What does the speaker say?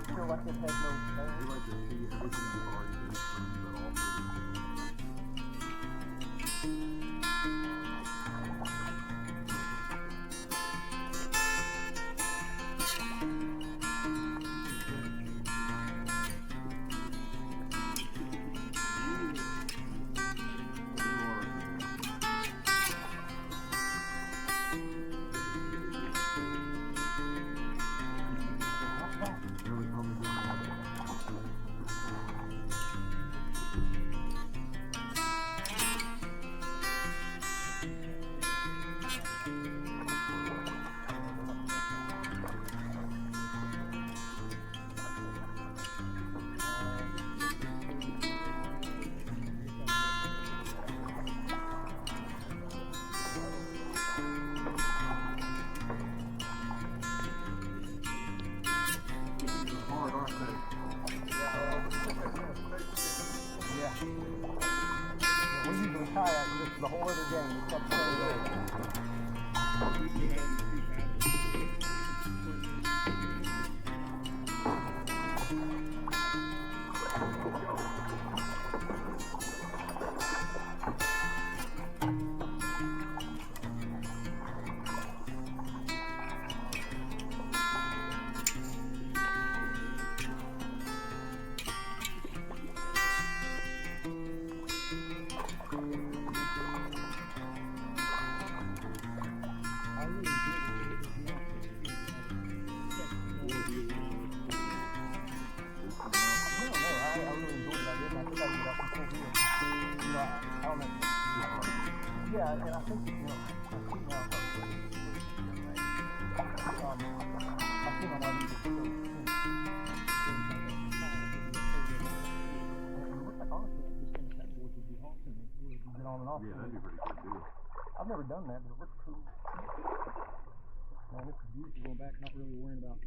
Feel like it has no tail. We like to see everything you've already been through, but also We usually kayak, and this is the whole other game. It's up yeah, and I think, you know, I see now, I think I want to do it. It looks like honestly, I just finished that board would be awesome. Get on and off. yeah, that'd be pretty good too. I've never done that, but it looks cool. Man, this is beautiful going back, not really worrying about